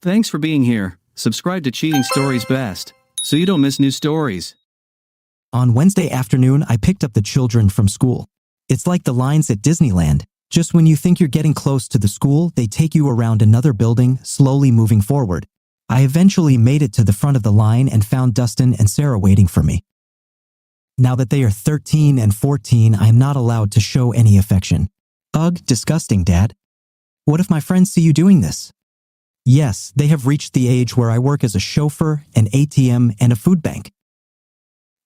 Thanks for being here. Subscribe to Cheating Stories Best, so you don't miss new stories. On Wednesday afternoon, I picked up the children from school. It's like the lines at Disneyland. Just when you think you're getting close to the school, they take you around another building, slowly moving forward. I eventually made it to the front of the line and found Dustin and Sarah waiting for me. Now that they are 13 and 14, I am not allowed to show any affection. Ugh, disgusting, Dad. What if my friends see you doing this? Yes, they have reached the age where I work as a chauffeur, an ATM, and a food bank.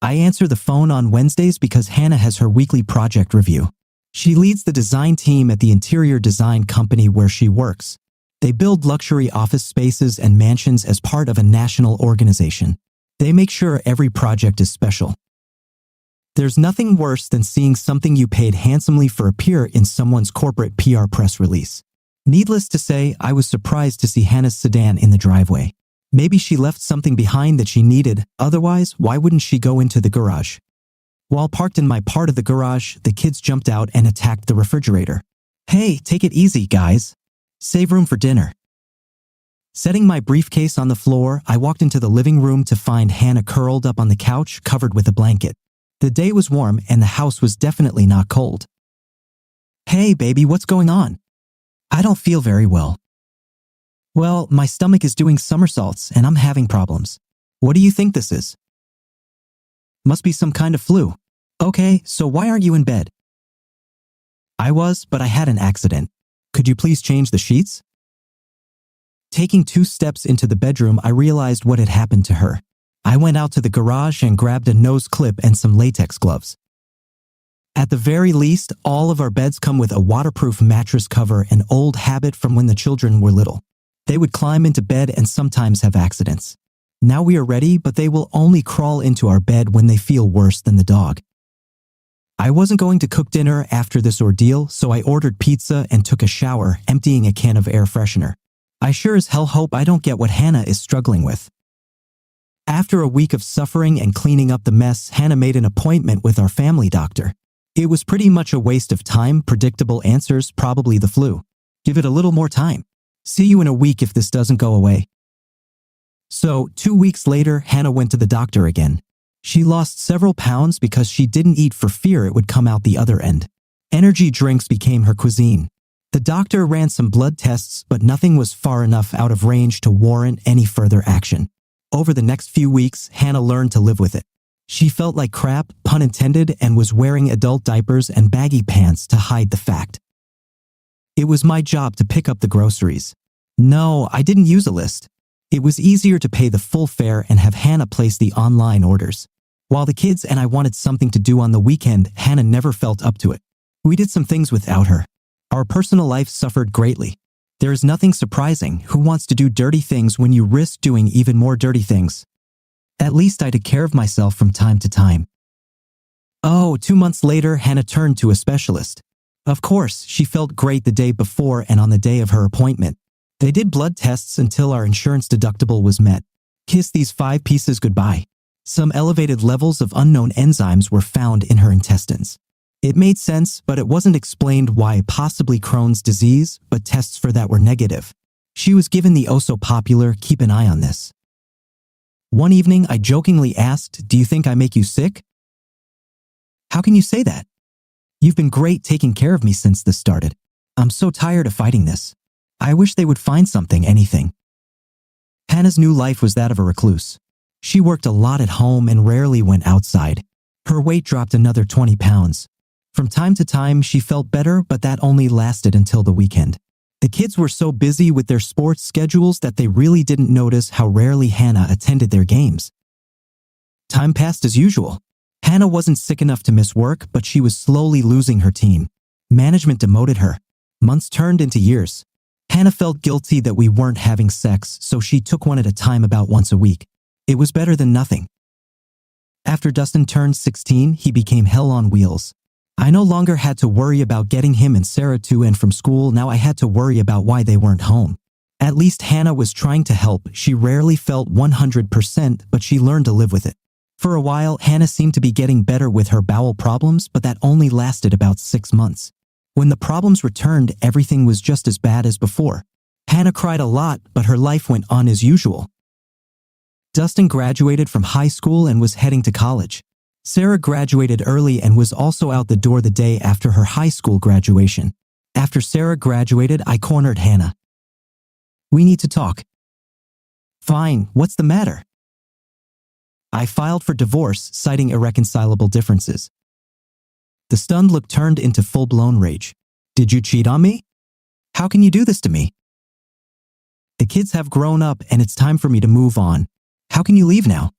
I answer the phone on Wednesdays because Hannah has her weekly project review. She leads the design team at the interior design company where she works. They build luxury office spaces and mansions as part of a national organization. They make sure every project is special. There's nothing worse than seeing something you paid handsomely for appear in someone's corporate PR press release. Needless to say, I was surprised to see Hannah's sedan in the driveway. Maybe she left something behind that she needed, otherwise, why wouldn't she go into the garage? While parked in my part of the garage, the kids jumped out and attacked the refrigerator. Hey, take it easy, guys. Save room for dinner. Setting my briefcase on the floor, I walked into the living room to find Hannah curled up on the couch, covered with a blanket. The day was warm and the house was definitely not cold. Hey, baby, what's going on? I don't feel very well. Well, my stomach is doing somersaults and I'm having problems. What do you think this is? Must be some kind of flu. Okay, so why aren't you in bed? I was, but I had an accident. Could you please change the sheets? Taking 2 steps into the bedroom, I realized what had happened to her. I went out to the garage and grabbed a nose clip and some latex gloves. At the very least, all of our beds come with a waterproof mattress cover, an old habit from when the children were little. They would climb into bed and sometimes have accidents. Now we are ready, but they will only crawl into our bed when they feel worse than the dog. I wasn't going to cook dinner after this ordeal, so I ordered pizza and took a shower, emptying a can of air freshener. I sure as hell hope I don't get what Hannah is struggling with. After a week of suffering and cleaning up the mess, Hannah made an appointment with our family doctor. It was pretty much a waste of time, predictable answers, probably the flu. Give it a little more time. See you in a week if this doesn't go away. So, 2 weeks later, Hannah went to the doctor again. She lost several pounds because she didn't eat for fear it would come out the other end. Energy drinks became her cuisine. The doctor ran some blood tests, but nothing was far enough out of range to warrant any further action. Over the next few weeks, Hannah learned to live with it. She felt like crap, pun intended, and was wearing adult diapers and baggy pants to hide the fact. It was my job to pick up the groceries. No, I didn't use a list. It was easier to pay the full fare and have Hannah place the online orders. While the kids and I wanted something to do on the weekend, Hannah never felt up to it. We did some things without her. Our personal life suffered greatly. There is nothing surprising. Who wants to do dirty things when you risk doing even more dirty things? At least I took care of myself from time to time. Oh, 2 months later, Hannah turned to a specialist. Of course, she felt great the day before and on the day of her appointment. They did blood tests until our insurance deductible was met. Kiss these 5 pieces goodbye. Some elevated levels of unknown enzymes were found in her intestines. It made sense, but it wasn't explained why possibly Crohn's disease, but tests for that were negative. She was given the oh-so-popular keep an eye on this. One evening, I jokingly asked, "Do you think I make you sick?" "How can you say that? You've been great taking care of me since this started. I'm so tired of fighting this. I wish they would find something, anything." Hannah's new life was that of a recluse. She worked a lot at home and rarely went outside. Her weight dropped another 20 pounds. From time to time, she felt better, but that only lasted until the weekend. The kids were so busy with their sports schedules that they really didn't notice how rarely Hannah attended their games. Time passed as usual. Hannah wasn't sick enough to miss work, but she was slowly losing her team. Management demoted her. Months turned into years. Hannah felt guilty that we weren't having sex, so she took one at a time about once a week. It was better than nothing. After Dustin turned 16, he became hell on wheels. I no longer had to worry about getting him and Sarah to and from school. Now I had to worry about why they weren't home. At least Hannah was trying to help. She rarely felt 100%, but she learned to live with it. For a while, Hannah seemed to be getting better with her bowel problems, but that only lasted about 6 months. When the problems returned, everything was just as bad as before. Hannah cried a lot, but her life went on as usual. Dustin graduated from high school and was heading to college. Sarah graduated early and was also out the door the day after her high school graduation. After Sarah graduated, I cornered Hannah. "We need to talk." "Fine, what's the matter?" I filed for divorce, citing irreconcilable differences. The stunned look turned into full-blown rage. "Did you cheat on me? How can you do this to me? The kids have grown up and it's time for me to move on. How can you leave now?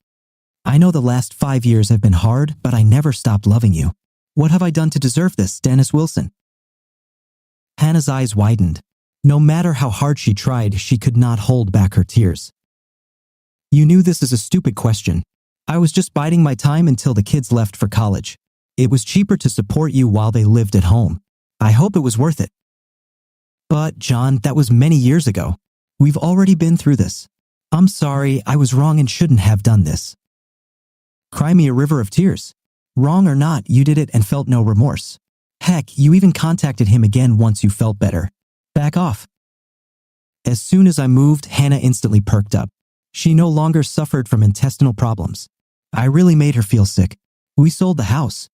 I know the last 5 years have been hard, but I never stopped loving you. What have I done to deserve this, Dennis Wilson?" Hannah's eyes widened. No matter how hard she tried, she could not hold back her tears. "You knew this is a stupid question. I was just biding my time until the kids left for college. It was cheaper to support you while they lived at home. I hope it was worth it." "But, John, that was many years ago. We've already been through this. I'm sorry, I was wrong and shouldn't have done this." "Cry me a river of tears. Wrong or not, you did it and felt no remorse. Heck, you even contacted him again once you felt better. Back off." As soon as I moved, Hannah instantly perked up. She no longer suffered from intestinal problems. I really made her feel sick. We sold the house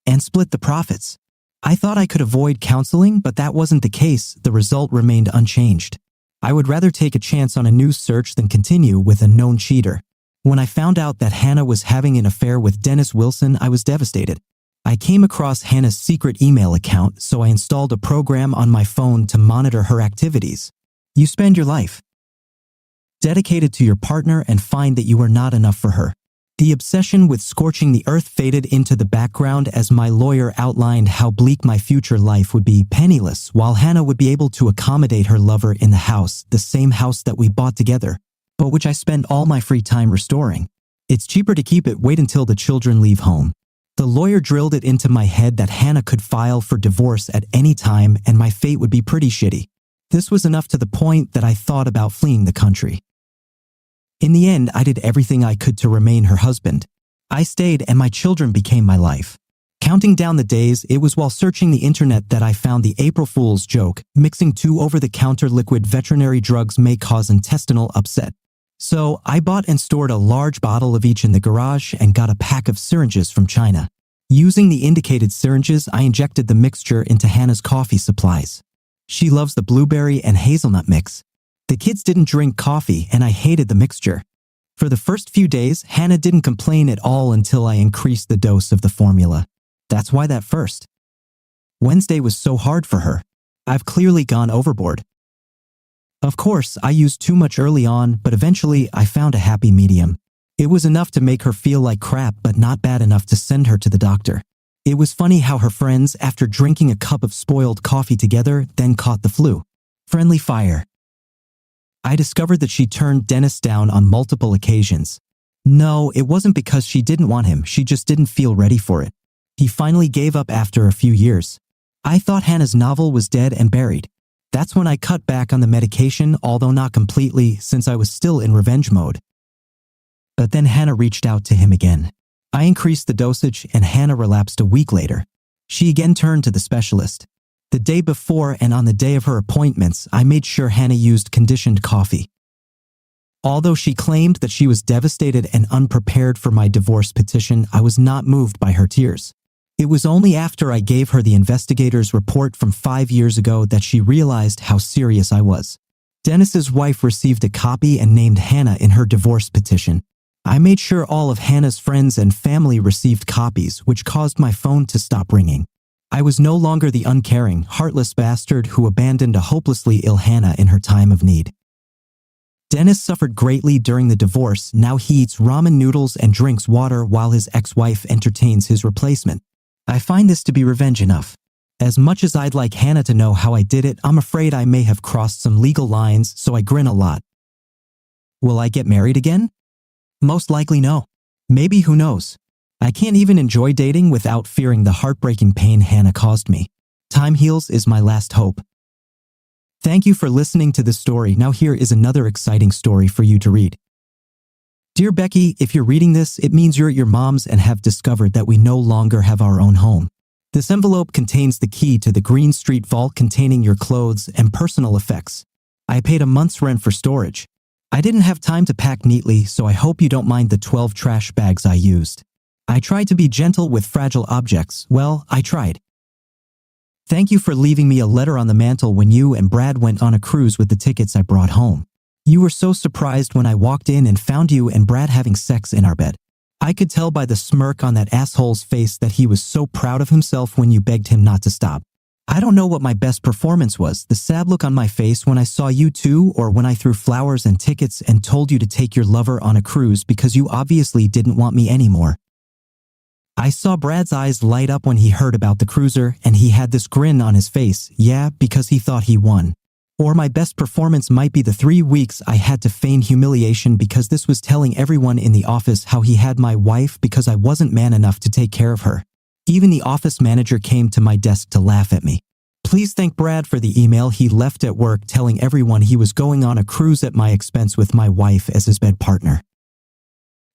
and split the profits. I thought I could avoid counseling, but that wasn't the case. The result remained unchanged. I would rather take a chance on a news search than continue with a known cheater. When I found out that Hannah was having an affair with Dennis Wilson, I was devastated. I came across Hannah's secret email account, so I installed a program on my phone to monitor her activities. You spend your life dedicated to your partner and find that you are not enough for her. The obsession with scorching the earth faded into the background as my lawyer outlined how bleak my future life would be, penniless, while Hannah would be able to accommodate her lover in the house, the same house that we bought together, but which I spend all my free time restoring. It's cheaper to keep it, wait until the children leave home. The lawyer drilled it into my head that Hannah could file for divorce at any time and my fate would be pretty shitty. This was enough to the point that I thought about fleeing the country. In the end, I did everything I could to remain her husband. I stayed and my children became my life. Counting down the days, it was while searching the internet that I found the April Fool's joke: mixing 2 over-the-counter liquid veterinary drugs may cause intestinal upset. So I bought and stored a large bottle of each in the garage and got a pack of syringes from China. Using the indicated syringes, I injected the mixture into Hannah's coffee supplies. She loves the blueberry and hazelnut mix. The kids didn't drink coffee and I hated the mixture. For the first few days, Hannah didn't complain at all until I increased the dose of the formula. That's why that first Wednesday was so hard for her. I've clearly gone overboard. Of course, I used too much early on, but eventually I found a happy medium. It was enough to make her feel like crap, but not bad enough to send her to the doctor. It was funny how her friends, after drinking a cup of spoiled coffee together, then caught the flu. Friendly fire. I discovered that she turned Dennis down on multiple occasions. No, it wasn't because she didn't want him, she just didn't feel ready for it. He finally gave up after a few years. I thought Hannah's novel was dead and buried. That's when I cut back on the medication, although not completely, since I was still in revenge mode. But then Hannah reached out to him again. I increased the dosage and Hannah relapsed a week later. She again turned to the specialist. The day before and on the day of her appointments, I made sure Hannah used conditioned coffee. Although she claimed that she was devastated and unprepared for my divorce petition, I was not moved by her tears. It was only after I gave her the investigator's report from 5 years ago that she realized how serious I was. Dennis's wife received a copy and named Hannah in her divorce petition. I made sure all of Hannah's friends and family received copies, which caused my phone to stop ringing. I was no longer the uncaring, heartless bastard who abandoned a hopelessly ill Hannah in her time of need. Dennis suffered greatly during the divorce. Now he eats ramen noodles and drinks water while his ex-wife entertains his replacement. I find this to be revenge enough. As much as I'd like Hannah to know how I did it, I'm afraid I may have crossed some legal lines, so I grin a lot. Will I get married again? Most likely no. Maybe, who knows? I can't even enjoy dating without fearing the heartbreaking pain Hannah caused me. Time heals is my last hope. Thank you for listening to this story. Now here is another exciting story for you to read. Dear Becky, if you're reading this, it means you're at your mom's and have discovered that we no longer have our own home. This envelope contains the key to the Green Street vault containing your clothes and personal effects. I paid a month's rent for storage. I didn't have time to pack neatly, so I hope you don't mind the 12 trash bags I used. I tried to be gentle with fragile objects. Well, I tried. Thank you for leaving me a letter on the mantel when you and Brad went on a cruise with the tickets I brought home. You were so surprised when I walked in and found you and Brad having sex in our bed. I could tell by the smirk on that asshole's face that he was so proud of himself when you begged him not to stop. I don't know what my best performance was, the sad look on my face when I saw you two, or when I threw flowers and tickets and told you to take your lover on a cruise because you obviously didn't want me anymore. I saw Brad's eyes light up when he heard about the cruiser, and he had this grin on his face, yeah, because he thought he won. Or my best performance might be the 3 weeks I had to feign humiliation because this was telling everyone in the office how he had my wife because I wasn't man enough to take care of her. Even the office manager came to my desk to laugh at me. Please thank Brad for the email he left at work telling everyone he was going on a cruise at my expense with my wife as his bed partner.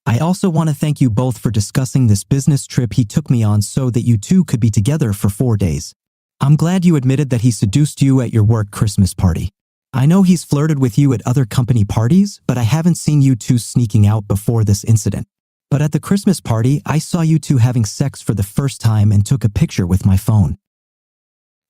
I also want to thank you both for discussing this business trip he took me on so that you two could be together for 4 days. I'm glad you admitted that he seduced you at your work Christmas party. I know he's flirted with you at other company parties, but I haven't seen you two sneaking out before this incident. But at the Christmas party, I saw you two having sex for the first time and took a picture with my phone.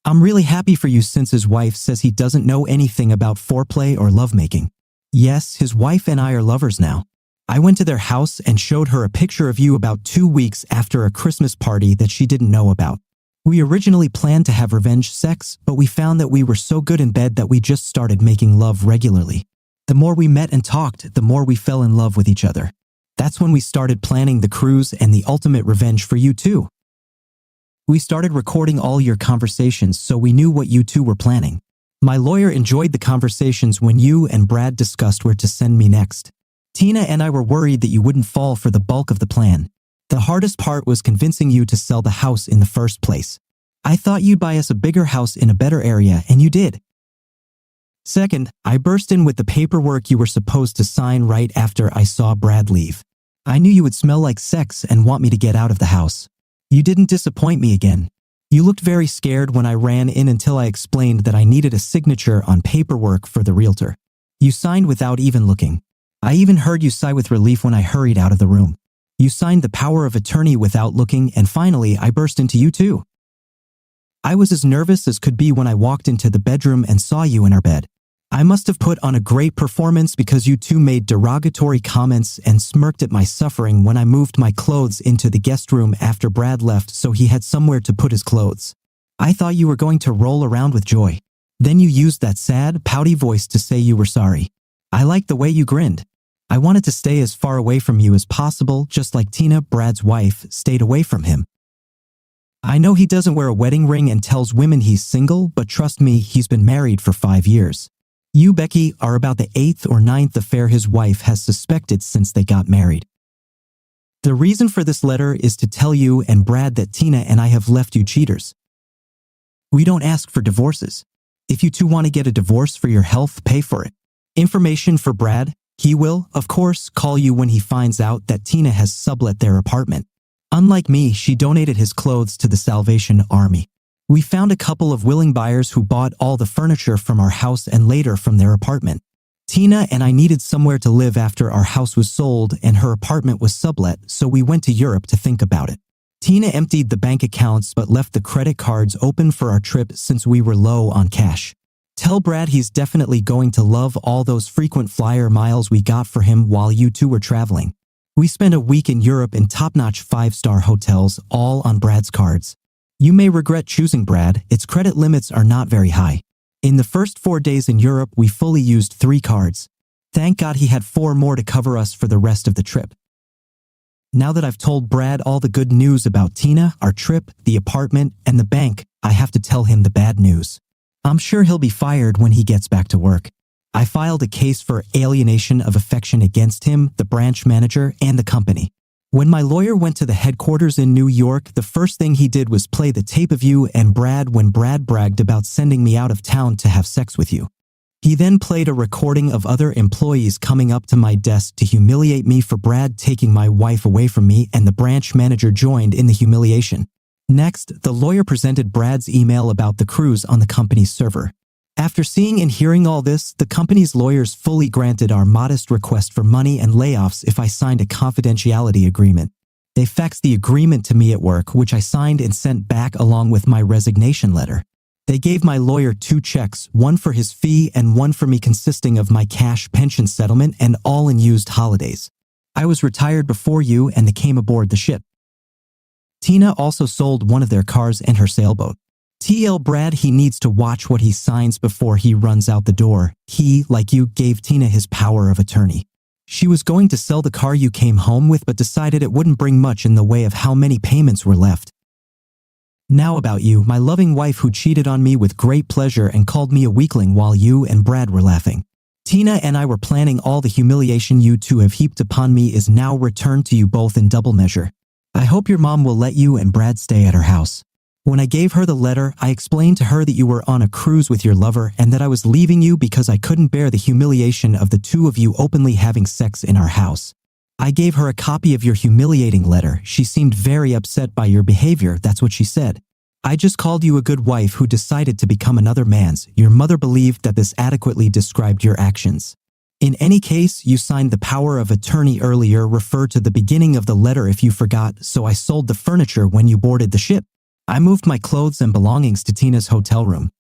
I'm really happy for you since his wife says he doesn't know anything about foreplay or lovemaking. Yes, his wife and I are lovers now. I went to their house and showed her a picture of you about 2 weeks after a Christmas party that she didn't know about. We originally planned to have revenge sex, but we found that we were so good in bed that we just started making love regularly. The more we met and talked, the more we fell in love with each other. That's when we started planning the cruise and the ultimate revenge for you two. We started recording all your conversations so we knew what you two were planning. My lawyer enjoyed the conversations when you and Brad discussed where to send me next. Tina and I were worried that you wouldn't fall for the bulk of the plan. The hardest part was convincing you to sell the house in the first place. I thought you'd buy us a bigger house in a better area, and you did. Second, I burst in with the paperwork you were supposed to sign right after I saw Brad leave. I knew you would smell like sex and want me to get out of the house. You didn't disappoint me again. You looked very scared when I ran in until I explained that I needed a signature on paperwork for the realtor. You signed without even looking. I even heard you sigh with relief when I hurried out of the room. You signed the power of attorney without looking, and finally I burst into you too. I was as nervous as could be when I walked into the bedroom and saw you in our bed. I must have put on a great performance because you two made derogatory comments and smirked at my suffering when I moved my clothes into the guest room after Brad left so he had somewhere to put his clothes. I thought you were going to roll around with joy. Then you used that sad, pouty voice to say you were sorry. I liked the way you grinned. I wanted to stay as far away from you as possible, just like Tina, Brad's wife, stayed away from him. I know he doesn't wear a wedding ring and tells women he's single, but trust me, he's been married for 5 years. You, Becky, are about the 8th or 9th affair his wife has suspected since they got married. The reason for this letter is to tell you and Brad that Tina and I have left you cheaters. We don't ask for divorces. If you two want to get a divorce for your health, pay for it. Information for Brad: he will, of course, call you when he finds out that Tina has sublet their apartment. Unlike me, she donated his clothes to the Salvation Army. We found a couple of willing buyers who bought all the furniture from our house and later from their apartment. Tina and I needed somewhere to live after our house was sold and her apartment was sublet, so we went to Europe to think about it. Tina emptied the bank accounts but left the credit cards open for our trip since we were low on cash. Tell Brad he's definitely going to love all those frequent flyer miles we got for him while you two were traveling. We spent a week in Europe in top-notch 5-star hotels, all on Brad's cards. You may regret choosing Brad, its credit limits are not very high. In the first 4 days in Europe, we fully used 3 cards. Thank God he had 4 more to cover us for the rest of the trip. Now that I've told Brad all the good news about Tina, our trip, the apartment, and the bank, I have to tell him the bad news. I'm sure he'll be fired when he gets back to work. I filed a case for alienation of affection against him, the branch manager, and the company. When my lawyer went to the headquarters in New York, the first thing he did was play the tape of you and Brad when Brad bragged about sending me out of town to have sex with you. He then played a recording of other employees coming up to my desk to humiliate me for Brad taking my wife away from me, and the branch manager joined in the humiliation. Next, the lawyer presented Brad's email about the cruise on the company's server. After seeing and hearing all this, the company's lawyers fully granted our modest request for money and layoffs if I signed a confidentiality agreement. They faxed the agreement to me at work, which I signed and sent back along with my resignation letter. They gave my lawyer 2 checks, one for his fee and one for me, consisting of my cash pension settlement and all unused holidays. I was retired before you and they came aboard the ship. Tina also sold one of their cars and her sailboat. TL Brad, he needs to watch what he signs before he runs out the door. He, like you, gave Tina his power of attorney. She was going to sell the car you came home with but decided it wouldn't bring much in the way of how many payments were left. Now about you, my loving wife who cheated on me with great pleasure and called me a weakling while you and Brad were laughing. Tina and I were planning all the humiliation you two have heaped upon me is now returned to you both in double measure. I hope your mom will let you and Brad stay at her house. When I gave her the letter, I explained to her that you were on a cruise with your lover and that I was leaving you because I couldn't bear the humiliation of the two of you openly having sex in our house. I gave her a copy of your humiliating letter. She seemed very upset by your behavior, that's what she said. I just called you a good wife who decided to become another man's. Your mother believed that this adequately described your actions. In any case, you signed the power of attorney earlier, refer to the beginning of the letter if you forgot, so I sold the furniture when you boarded the ship. I moved my clothes and belongings to Tina's hotel room.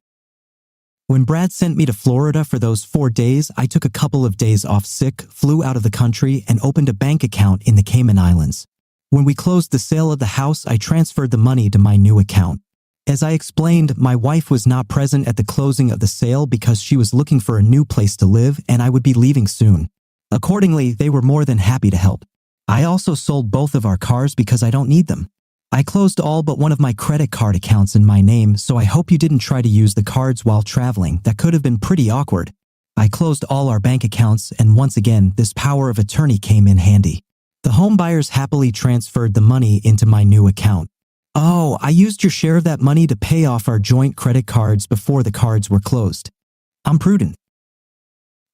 When Brad sent me to Florida for those 4 days, I took a couple of days off sick, flew out of the country, and opened a bank account in the Cayman Islands. When we closed the sale of the house, I transferred the money to my new account. As I explained, my wife was not present at the closing of the sale because she was looking for a new place to live and I would be leaving soon. Accordingly, they were more than happy to help. I also sold both of our cars because I don't need them. I closed all but one of my credit card accounts in my name, so I hope you didn't try to use the cards while traveling. That could have been pretty awkward. I closed all our bank accounts, and once again, this power of attorney came in handy. The home buyers happily transferred the money into my new account. Oh, I used your share of that money to pay off our joint credit cards before the cards were closed. I'm prudent.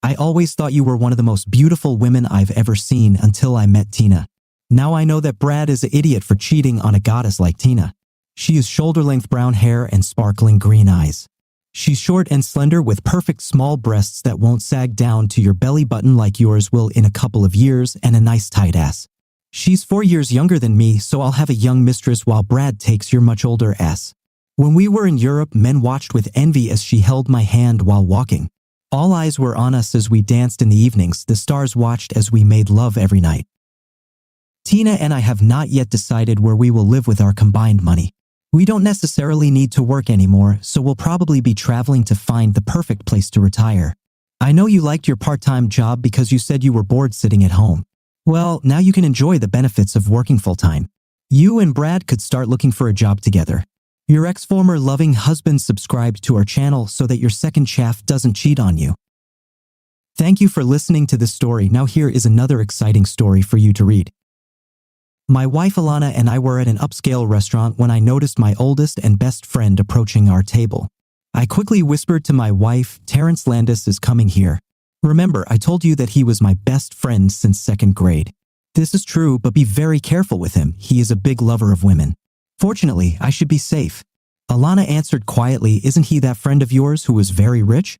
I always thought you were one of the most beautiful women I've ever seen until I met Tina. Now I know that Brad is an idiot for cheating on a goddess like Tina. She has shoulder-length brown hair and sparkling green eyes. She's short and slender with perfect small breasts that won't sag down to your belly button like yours will in a couple of years and a nice tight ass. She's 4 years younger than me, so I'll have a young mistress while Brad takes your much older ass. When we were in Europe, men watched with envy as she held my hand while walking. All eyes were on us as we danced in the evenings. The stars watched as we made love every night. Tina and I have not yet decided where we will live with our combined money. We don't necessarily need to work anymore, so we'll probably be traveling to find the perfect place to retire. I know you liked your part-time job because you said you were bored sitting at home. Well, now you can enjoy the benefits of working full-time. You and Brad could start looking for a job together. Your ex-former loving husband subscribed to our channel so that your second chaff doesn't cheat on you. Thank you for listening to this story. Now here is another exciting story for you to read. My wife Alana and I were at an upscale restaurant when I noticed my oldest and best friend approaching our table. I quickly whispered to my wife, Terrence Landis is coming here. Remember, I told you that he was my best friend since 2nd grade. This is true, but be very careful with him. He is a big lover of women. Fortunately, I should be safe. Alana answered quietly, isn't he that friend of yours who was very rich?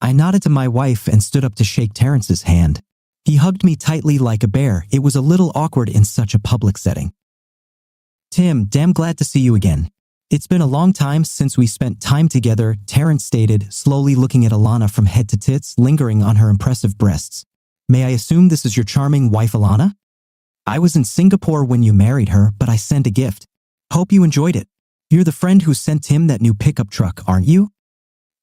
I nodded to my wife and stood up to shake Terrence's hand. He hugged me tightly like a bear. It was a little awkward in such a public setting. Tim, damn glad to see you again. It's been a long time since we spent time together, Terrence stated, slowly looking at Alana from head to tits, lingering on her impressive breasts. May I assume this is your charming wife Alana? I was in Singapore when you married her, but I sent a gift. Hope you enjoyed it. You're the friend who sent Tim that new pickup truck, aren't you?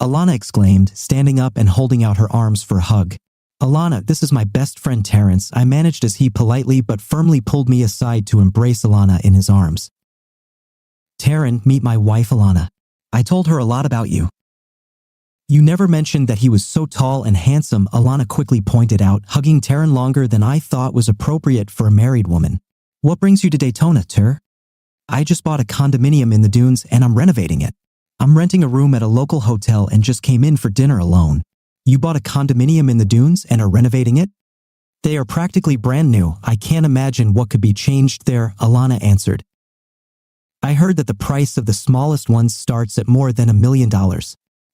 Alana exclaimed, standing up and holding out her arms for a hug. Alana, this is my best friend Terrence. I managed as he politely but firmly pulled me aside to embrace Alana in his arms. Taryn, meet my wife Alana. I told her a lot about you. You never mentioned that he was so tall and handsome, Alana quickly pointed out, hugging Taryn longer than I thought was appropriate for a married woman. What brings you to Daytona, Ter? I just bought a condominium in the dunes and I'm renovating it. I'm renting a room at a local hotel and just came in for dinner alone. You bought a condominium in the dunes and are renovating it? They are practically brand new. I can't imagine what could be changed there, Alana answered. I heard that the price of the smallest ones starts at more than $1 million.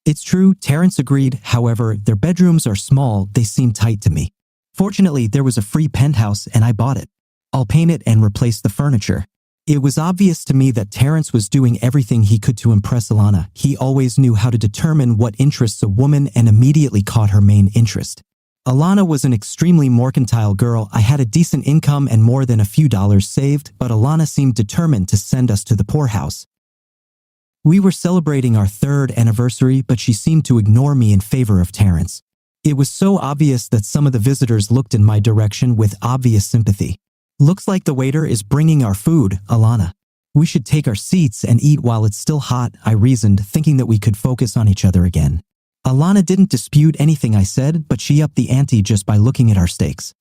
It's true, Terrence agreed. However, their bedrooms are small, they seem tight to me. Fortunately, there was a free penthouse and I bought it. I'll paint it and replace the furniture. It was obvious to me that Terrence was doing everything he could to impress Alana. He always knew how to determine what interests a woman and immediately caught her main interest. Alana was an extremely mercantile girl. I had a decent income and more than a few dollars saved, but Alana seemed determined to send us to the poorhouse. We were celebrating our 3rd anniversary, but she seemed to ignore me in favor of Terrence. It was so obvious that some of the visitors looked in my direction with obvious sympathy. Looks like the waiter is bringing our food, Alana. We should take our seats and eat while it's still hot, I reasoned, thinking that we could focus on each other again. Alana didn't dispute anything I said, but she upped the ante just by looking at our steaks.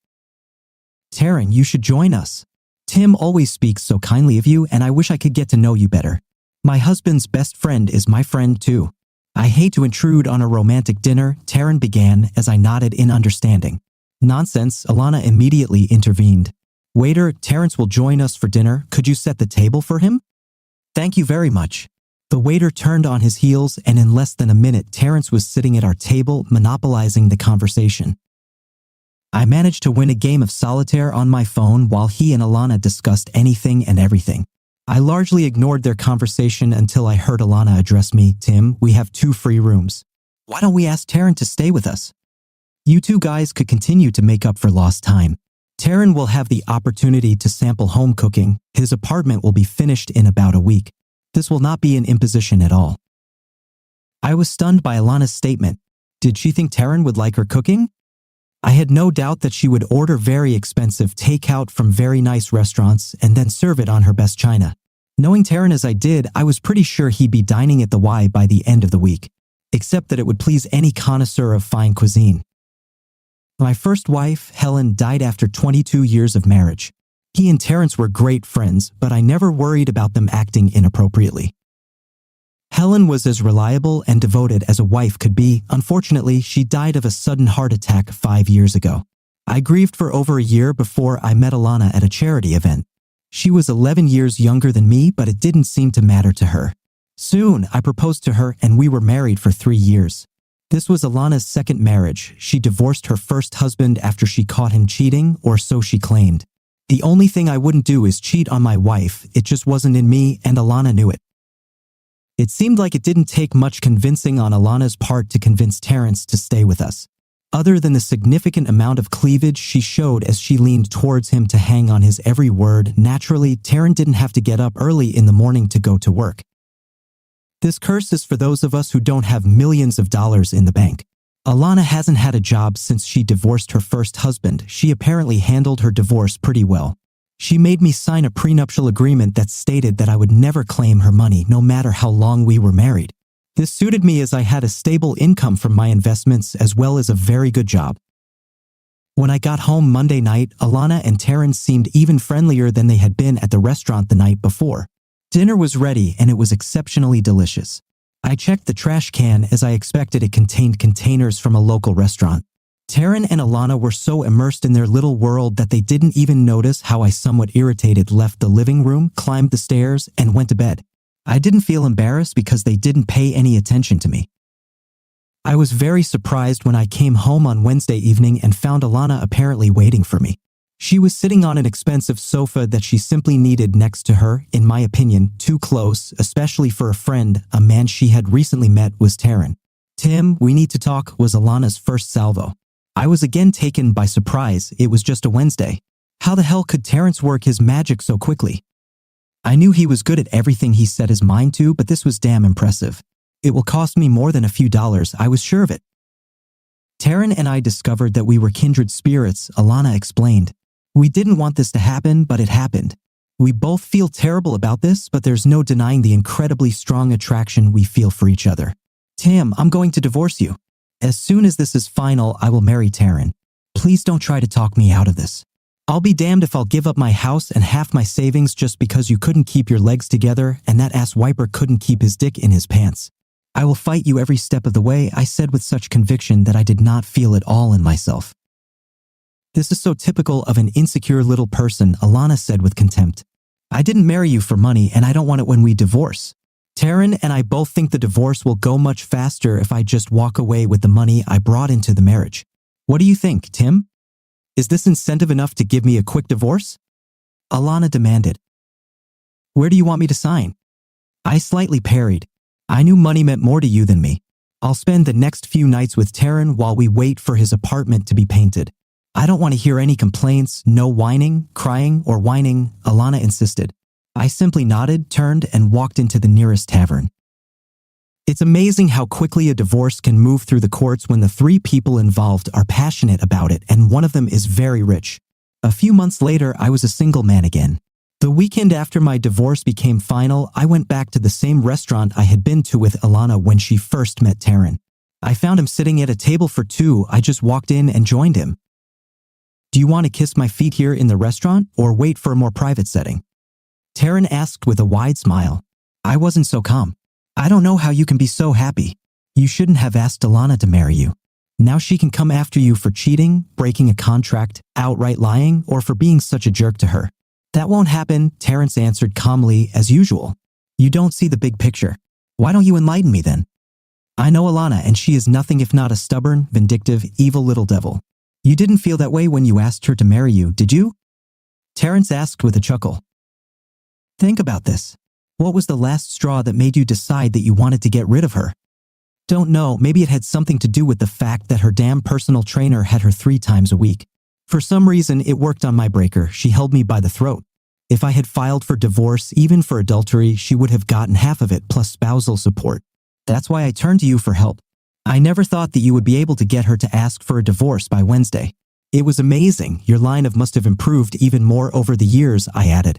Taryn, you should join us. Tim always speaks so kindly of you, and I wish I could get to know you better. My husband's best friend is my friend too. I hate to intrude on a romantic dinner, Taryn began as I nodded in understanding. Nonsense, Alana immediately intervened. Waiter, Terrence will join us for dinner. Could you set the table for him? Thank you very much. The waiter turned on his heels, and in less than a minute, Terrence was sitting at our table, monopolizing the conversation. I managed to win a game of solitaire on my phone while he and Alana discussed anything and everything. I largely ignored their conversation until I heard Alana address me. Tim, we have 2 free rooms. Why don't we ask Taryn to stay with us? You 2 guys could continue to make up for lost time. Taryn will have the opportunity to sample home cooking. His apartment will be finished in about a week. This will not be an imposition at all. I was stunned by Alana's statement. Did she think Taryn would like her cooking? I had no doubt that she would order very expensive takeout from very nice restaurants and then serve it on her best china. Knowing Taryn as I did, I was pretty sure he'd be dining at the Y by the end of the week, except that it would please any connoisseur of fine cuisine. My first wife, Helen, died after 22 years of marriage. He and Terrence were great friends, but I never worried about them acting inappropriately. Helen was as reliable and devoted as a wife could be. Unfortunately, she died of a sudden heart attack 5 years ago. I grieved for over a year before I met Alana at a charity event. She was 11 years younger than me, but it didn't seem to matter to her. Soon, I proposed to her and we were married for 3 years. This was Alana's second marriage. She divorced her first husband after she caught him cheating, or so she claimed. The only thing I wouldn't do is cheat on my wife. It just wasn't in me, and Alana knew it. It seemed like it didn't take much convincing on Alana's part to convince Terrence to stay with us. Other than the significant amount of cleavage she showed as she leaned towards him to hang on his every word, naturally, Taryn didn't have to get up early in the morning to go to work. This curse is for those of us who don't have millions of dollars in the bank. Alana hasn't had a job since she divorced her first husband. She apparently handled her divorce pretty well. She made me sign a prenuptial agreement that stated that I would never claim her money no matter how long we were married. This suited me as I had a stable income from my investments as well as a very good job. When I got home Monday night, Alana and Taryn seemed even friendlier than they had been at the restaurant the night before. Dinner was ready and it was exceptionally delicious. I checked the trash can as I expected it contained containers from a local restaurant. Taryn and Alana were so immersed in their little world that they didn't even notice how I, somewhat irritated, left the living room, climbed the stairs, and went to bed. I didn't feel embarrassed because they didn't pay any attention to me. I was very surprised when I came home on Wednesday evening and found Alana apparently waiting for me. She was sitting on an expensive sofa that she simply needed next to her, in my opinion, too close, especially for a friend. A man she had recently met was Taryn. Tim, we need to talk, was Alana's first salvo. I was again taken by surprise. It was just a Wednesday. How the hell could Terrence work his magic so quickly? I knew he was good at everything he set his mind to, but this was damn impressive. It will cost me more than a few dollars, I was sure of it. Taryn and I discovered that we were kindred spirits, Alana explained. We didn't want this to happen, but it happened. We both feel terrible about this, but there's no denying the incredibly strong attraction we feel for each other. Tim, I'm going to divorce you. As soon as this is final, I will marry Taryn. Please don't try to talk me out of this. I'll be damned if I'll give up my house and half my savings just because you couldn't keep your legs together and that ass wiper couldn't keep his dick in his pants. I will fight you every step of the way, I said with such conviction that I did not feel it all in myself. This is so typical of an insecure little person, Alana said with contempt. I didn't marry you for money and I don't want it when we divorce. Taryn and I both think the divorce will go much faster if I just walk away with the money I brought into the marriage. What do you think, Tim? Is this incentive enough to give me a quick divorce? Alana demanded. Where do you want me to sign? I slightly parried. I knew money meant more to you than me. I'll spend the next few nights with Taryn while we wait for his apartment to be painted. I don't want to hear any complaints, no whining, crying, or whining, Alana insisted. I simply nodded, turned, and walked into the nearest tavern. It's amazing how quickly a divorce can move through the courts when the three people involved are passionate about it and one of them is very rich. A few months later, I was a single man again. The weekend after my divorce became final, I went back to the same restaurant I had been to with Alana when she first met Taryn. I found him sitting at a table for two. I just walked in and joined him. Do you want to kiss my feet here in the restaurant or wait for a more private setting? Taryn asked with a wide smile. I wasn't so calm. I don't know how you can be so happy. You shouldn't have asked Alana to marry you. Now she can come after you for cheating, breaking a contract, outright lying, or for being such a jerk to her. That won't happen, Terrence answered calmly as usual. You don't see the big picture. Why don't you enlighten me then? I know Alana and she is nothing if not a stubborn, vindictive, evil little devil. You didn't feel that way when you asked her to marry you, did you? Terrence asked with a chuckle. Think about this. What was the last straw that made you decide that you wanted to get rid of her? Don't know, maybe it had something to do with the fact that her damn personal trainer had her 3 times a week. For some reason, it worked on my breaker. She held me by the throat. If I had filed for divorce, even for adultery, she would have gotten half of it plus spousal support. That's why I turned to you for help. I never thought that you would be able to get her to ask for a divorce by Wednesday. It was amazing. Your line of must have improved even more over the years, I added.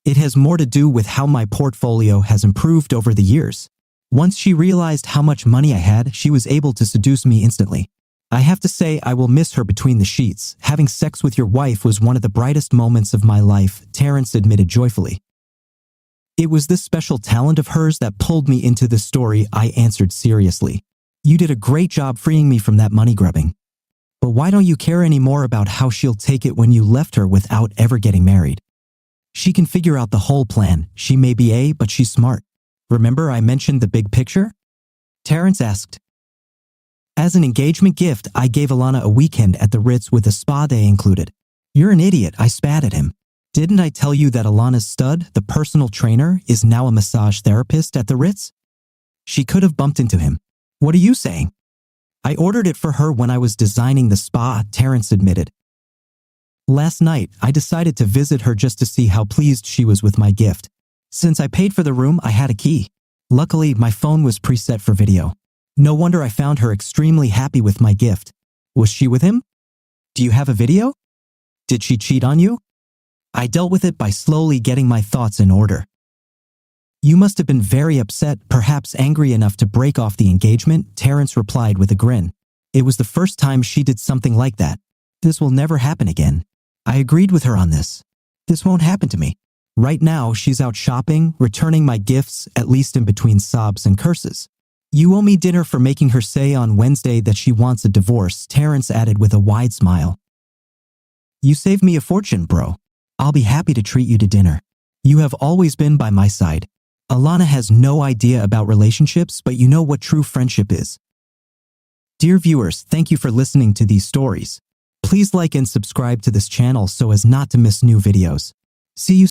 It has more to do with how my portfolio has improved over the years. Once she realized how much money I had, she was able to seduce me instantly. I have to say I will miss her between the sheets. Having sex with your wife was one of the brightest moments of my life, Terrence admitted joyfully. It was this special talent of hers that pulled me into this story, I answered seriously. You did a great job freeing me from that money grubbing. But why don't you care any more about how she'll take it when you left her without ever getting married? She can figure out the whole plan. She may be but she's smart. Remember I mentioned the big picture? Terrence asked. As an engagement gift, I gave Alana a weekend at the Ritz with a spa day included. You're an idiot, I spat at him. Didn't I tell you that Alana's stud, the personal trainer, is now a massage therapist at the Ritz? She could have bumped into him. What are you saying? I ordered it for her when I was designing the spa, Terrence admitted. Last night, I decided to visit her just to see how pleased she was with my gift. Since I paid for the room, I had a key. Luckily, my phone was preset for video. No wonder I found her extremely happy with my gift. Was she with him? Do you have a video? Did she cheat on you? I dealt with it by slowly getting my thoughts in order. You must have been very upset, perhaps angry enough to break off the engagement, Terrence replied with a grin. It was the first time she did something like that. This will never happen again. I agreed with her on this. This won't happen to me. Right now, she's out shopping, returning my gifts, at least in between sobs and curses. You owe me dinner for making her say on Wednesday that she wants a divorce, Terrence added with a wide smile. You saved me a fortune, bro. I'll be happy to treat you to dinner. You have always been by my side. Alana has no idea about relationships, but you know what true friendship is. Dear viewers, thank you for listening to these stories. Please like and subscribe to this channel so as not to miss new videos. See you